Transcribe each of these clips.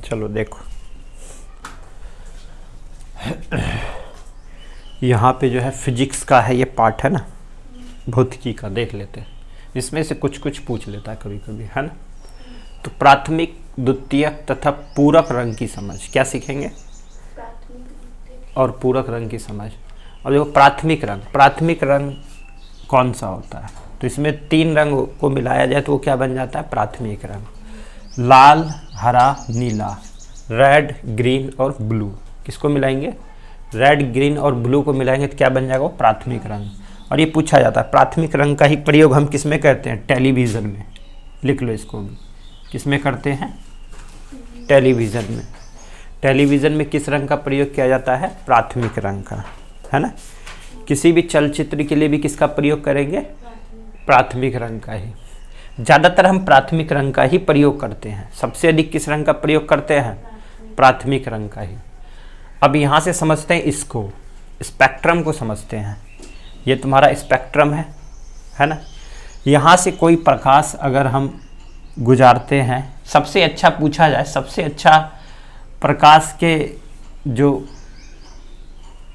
चलो देखो, यहाँ पे जो है फिजिक्स का है ये पार्ट है ना, भौतिकी का देख लेते हैं। इसमें से कुछ कुछ पूछ लेता है कभी कभी, है ना। तो प्राथमिक, द्वितीयक तथा पूरक रंग की समझ क्या सीखेंगे, और पूरक रंग की समझ। और देखो प्राथमिक रंग कौन सा होता है, तो इसमें 3 रंग को मिलाया जाए तो वो क्या बन जाता है, प्राथमिक रंग। लाल, हरा, नीला, रेड, ग्रीन और ब्लू, किसको मिलाएंगे, रेड, ग्रीन और ब्लू को मिलाएंगे तो क्या बन जाएगा, वो प्राथमिक रंग। और ये पूछा जाता है प्राथमिक रंग का ही प्रयोग हम किस में करते हैं, टेलीविज़न में। लिख लो इसको भी, किस में करते हैं, टेलीविज़न में। टेलीविज़न में किस रंग का प्रयोग किया जाता है, प्राथमिक रंग का, है ना। किसी भी चलचित्र के लिए भी किसका प्रयोग करेंगे, प्राथमिक रंग का ही। ज़्यादातर हम प्राथमिक रंग का ही प्रयोग करते हैं। सबसे अधिक किस रंग का प्रयोग करते हैं, प्राथमिक रंग का ही। अब यहाँ से समझते हैं इसको, स्पेक्ट्रम को समझते हैं। ये तुम्हारा स्पेक्ट्रम है ना। यहाँ से कोई प्रकाश अगर हम गुजारते हैं, सबसे अच्छा पूछा जाए, सबसे अच्छा प्रकाश के जो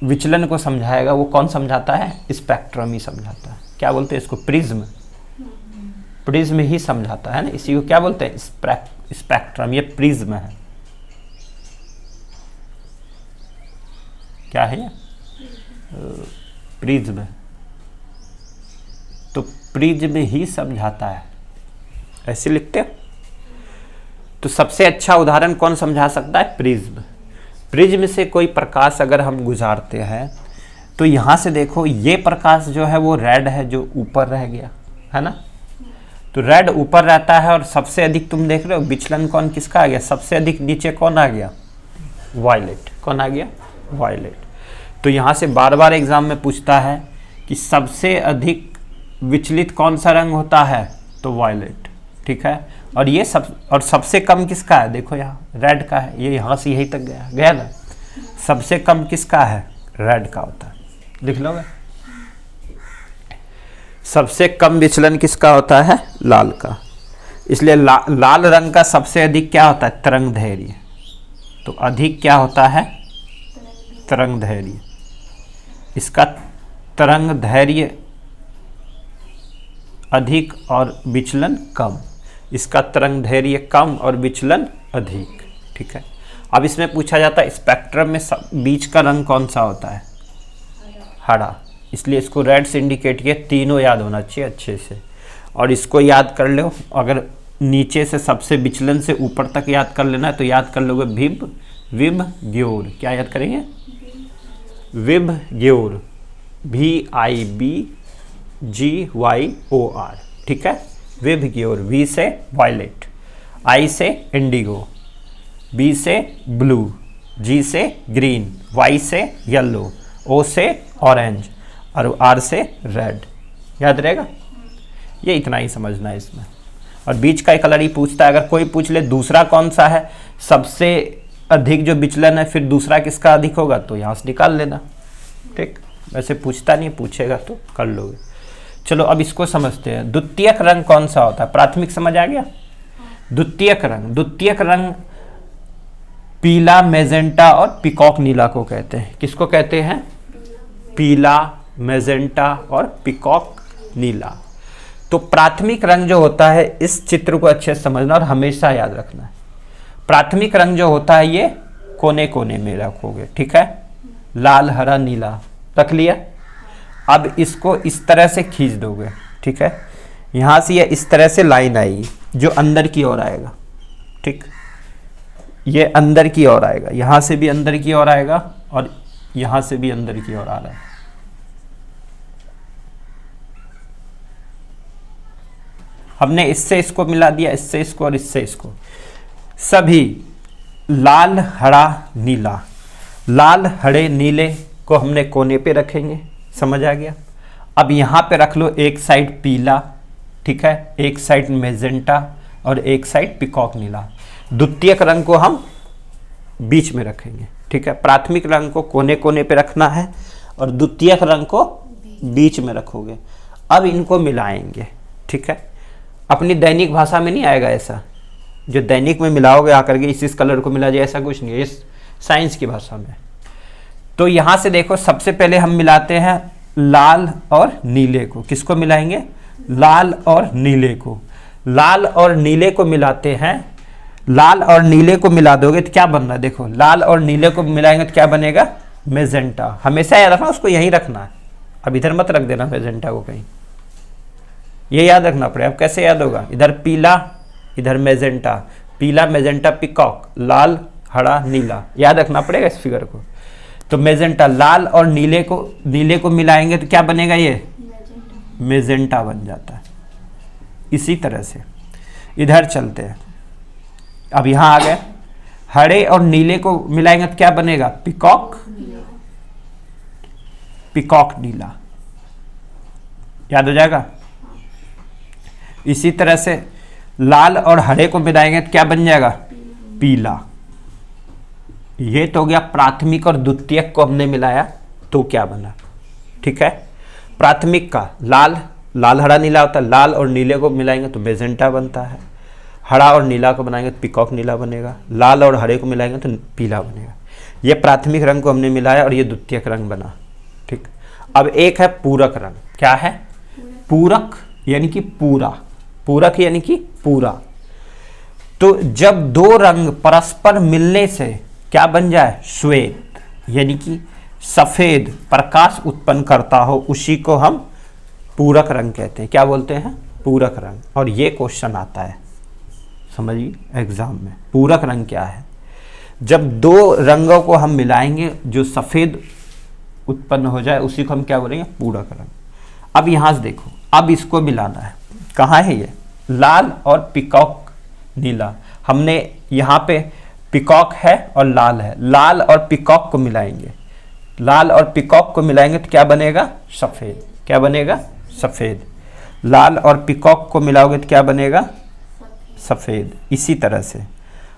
विचलन को समझाएगा वो कौन समझाता है, स्पेक्ट्रम ही समझाता है। क्या बोलते हैं इसको, प्रिज्म। प्रिज्म ही समझाता है ना, इसी को क्या बोलते हैं, स्पेक्ट्रम। ये प्रिज्म है, क्या है, प्रिज्म। तो प्रिज्म ही समझाता है, ऐसे लिखते हो। तो सबसे अच्छा उदाहरण कौन समझा सकता है, प्रिज्म। प्रिज्म से कोई प्रकाश अगर हम गुजारते हैं तो यहाँ से देखो ये प्रकाश जो है वो रेड है, जो ऊपर रह गया है ना। तो रेड ऊपर रहता है और सबसे अधिक तुम देख रहे हो विचलन कौन किसका आ गया, सबसे अधिक नीचे कौन आ गया, वायलेट। कौन आ गया, वायलेट। तो यहाँ से बार बार एग्जाम में पूछता है कि सबसे अधिक विचलित कौन सा रंग होता है, तो वायलेट, ठीक है। और ये सबसे कम किसका है, देखो यहाँ रेड का है, ये यहाँ से यहीं तक गया ना। सबसे कम किसका है, रेड का होता है, लिख लोगे। सबसे कम विचलन किसका होता है, लाल का। इसलिए लाल रंग का सबसे अधिक क्या होता है, तरंग धैर्य। तो अधिक क्या होता है, तरंग धैर्य। इसका तरंग धैर्य अधिक और विचलन कम, इसका तरंग धैर्य कम और विचलन अधिक, ठीक है। अब इसमें पूछा जाता है स्पेक्ट्रम में बीच का रंग कौन सा होता है, हरा। इसलिए इसको रेड से इंडिकेट किया, तीनों याद होना चाहिए अच्छे से। और इसको याद कर लो, अगर नीचे से सबसे विचलन से ऊपर तक याद कर लेना है तो याद कर लोगे विब, विब ग्योर। क्या याद करेंगे, विब ग्योर, VIBGYOR, ठीक है। विब ग्योर, V से वायलेट, I से इंडिगो, B से ब्लू, G से ग्रीन, Y से येलो, O से ऑरेंज और R से रेड। याद रहेगा, ये इतना ही समझना है इसमें। और बीच का कलर ही पूछता है। अगर कोई पूछ ले दूसरा कौन सा है, सबसे अधिक जो विचलन है, फिर दूसरा किसका अधिक होगा, तो यहाँ से निकाल लेना, ठीक। वैसे पूछता नहीं, पूछेगा तो कर लोगे। चलो अब इसको समझते हैं। द्वितीयक रंग कौन सा होता है, प्राथमिक समझ आ गया। द्वितीयक रंग पीला, मैजेंटा और पिकॉक नीला को कहते हैं। किसको कहते हैं, पीला, मैजेंटा और पिकॉक नीला। तो प्राथमिक रंग जो होता है, इस चित्र को अच्छे से समझना और हमेशा याद रखना है। प्राथमिक रंग जो होता है ये कोने कोने में रखोगे, ठीक है। लाल, हरा, नीला रख लिया। अब इसको इस तरह से खींच दोगे, ठीक है। यहाँ से ये इस तरह से लाइन आई जो अंदर की ओर आएगा, ठीक। ये अंदर की ओर आएगा, यहाँ से भी अंदर की ओर आएगा और यहाँ से भी अंदर की ओर आ रहा है। हमने इससे इसको मिला दिया, इससे इसको और इससे इसको। सभी लाल, हरा, नीला, लाल, हरे, नीले को हमने कोने पे रखेंगे, समझ आ गया। अब यहाँ पे रख लो एक साइड पीला, ठीक है, एक साइड मैजेंटा और एक साइड पिकॉक नीला। द्वितीयक रंग को हम बीच में रखेंगे, ठीक है। प्राथमिक रंग को कोने कोने पे रखना है और द्वितीयक रंग को बीच में रखोगे। अब इनको मिलाएंगे, ठीक है। अपनी दैनिक भाषा में नहीं आएगा ऐसा, जो दैनिक में मिलाओगे आकर के इस कलर को मिला जाए, ऐसा कुछ नहीं है, इस साइंस की भाषा में। तो यहाँ से देखो, सबसे पहले हम मिलाते हैं लाल और नीले को। किसको मिलाएंगे? लाल और नीले को। लाल और नीले को मिलाते हैं। लाल और नीले को मिला दोगे तो क्या बनना है? देखो, लाल और नीले को मिलाएंगे तो क्या बनेगा? मेजेंटा। हमेशा याद रखना, उसको यहीं रखना है, अब इधर मत रख देना मेजेंटा को कहीं, ये याद रखना पड़ेगा। अब कैसे याद होगा? इधर पीला, इधर मेजेंटा, पीला मेजेंटा पिकॉक, लाल हरा नीला, याद रखना पड़ेगा इस फिगर को। तो मेजेंटा, लाल और नीले को मिलाएंगे तो क्या बनेगा? ये मेजेंटा बन जाता है। इसी तरह से इधर चलते हैं, अब यहां आ गए, हरे और नीले को मिलाएंगे तो क्या बनेगा? पिकॉक, पिकॉक नीला, याद हो जाएगा। इसी तरह से लाल और हरे को मिलाएंगे तो क्या बन जाएगा? पीला। ये तो हो गया प्राथमिक और द्वितीयक को हमने मिलाया तो क्या बना, ठीक है। प्राथमिक का लाल, लाल हरा नीला होता है, लाल और नीले को मिलाएंगे तो मेजेंटा बनता है, हरा और नीला को बनाएंगे तो पिकॉक नीला बनेगा, लाल और हरे को मिलाएंगे तो पीला बनेगा। ये प्राथमिक रंग को हमने मिलाया और ये द्वितीयक रंग बना, ठीक। अब एक है पूरक रंग। क्या है? पूरक यानी कि पूरा, पूरक यानी कि पूरा। तो जब दो रंग परस्पर मिलने से क्या बन जाए? श्वेत यानी कि सफेद प्रकाश उत्पन्न करता हो, उसी को हम पूरक रंग कहते हैं। क्या बोलते हैं? पूरक रंग। और ये क्वेश्चन आता है, समझिए, एग्जाम में। पूरक रंग क्या है? जब दो रंगों को हम मिलाएंगे जो सफेद उत्पन्न हो जाए, उसी को हम क्या बोलेंगे? पूरक रंग। अब यहां से देखो, अब इसको मिलाना है। कहाँ है ये? लाल और पिकॉक नीला। हमने यहाँ पे पिकॉक है और लाल है, लाल और पिकॉक को मिलाएंगे। लाल और पिकॉक को मिलाएंगे तो क्या बनेगा? सफेद। क्या बनेगा? सफेद। लाल और पिकॉक को मिलाओगे तो क्या बनेगा? सफेद। इसी तरह से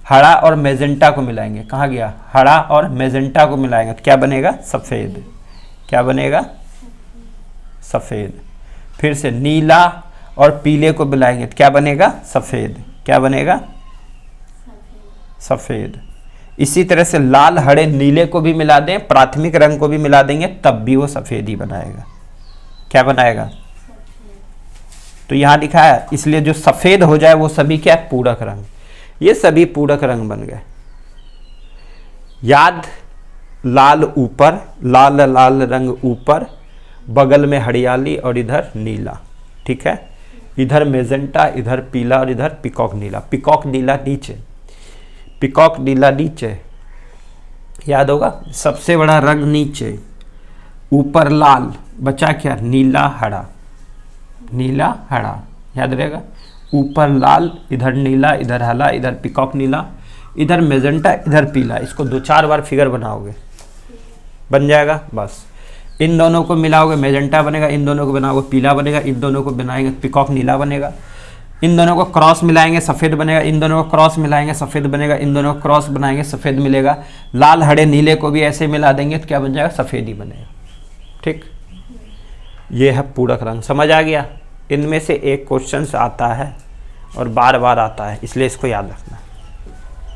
हरा और मेजेंटा को मिलाएंगे। कहाँ गया? हरा और मेजेंटा को मिलाएंगे तो क्या बनेगा? सफेद। क्या बनेगा? सफेद। फिर से नीला और पीले को मिलाएंगे तो क्या बनेगा? सफेद। क्या बनेगा? सफेद। इसी तरह से लाल हरे नीले को भी मिला दें, प्राथमिक रंग को भी मिला देंगे, तब भी वो सफेद ही बनाएगा। क्या बनाएगा? तो यहां लिखा है, इसलिए जो सफेद हो जाए वो सभी क्या है? पूरक रंग। ये सभी पूरक रंग बन गए। याद, लाल ऊपर, लाल लाल रंग ऊपर, बगल में हरियाली और इधर नीला, ठीक है। इधर मेजेंटा, इधर पीला और इधर पिकॉक नीला। पिकॉक नीला नीचे, पिकॉक नीला नीचे, याद होगा। सबसे बड़ा रंग नीचे, ऊपर लाल, बचा क्या? नीला हरा, नीला हरा, याद रहेगा। ऊपर लाल, इधर नीला, इधर हरा, इधर पिकॉक नीला, इधर मेजेंटा, इधर पीला। इसको 2-4 बार फिगर बनाओगे, बन जाएगा। बस इन दोनों को मिलाओगे मेजेंटा बनेगा, इन दोनों को बनाओगे पीला बनेगा, इन दोनों को बनाएंगे पिकॉक नीला बनेगा, इन दोनों को क्रॉस मिलाएंगे सफ़ेद बनेगा, इन दोनों को क्रॉस मिलाएंगे सफ़ेद बनेगा, इन दोनों को क्रॉस बनाएंगे सफ़ेद मिलेगा। लाल हरे नीले को भी ऐसे मिला देंगे तो क्या बन जाएगा? सफ़ेद ही बनेगा, ठीक। ये है पूरक रंग। समझ आ गया? इनमें से एक क्वेश्चन आता है और बार बार आता है, इसलिए इसको याद रखना।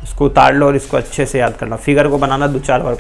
इसको उतार लो और इसको अच्छे से याद करना। फिगर को बनाना 2-4 बार।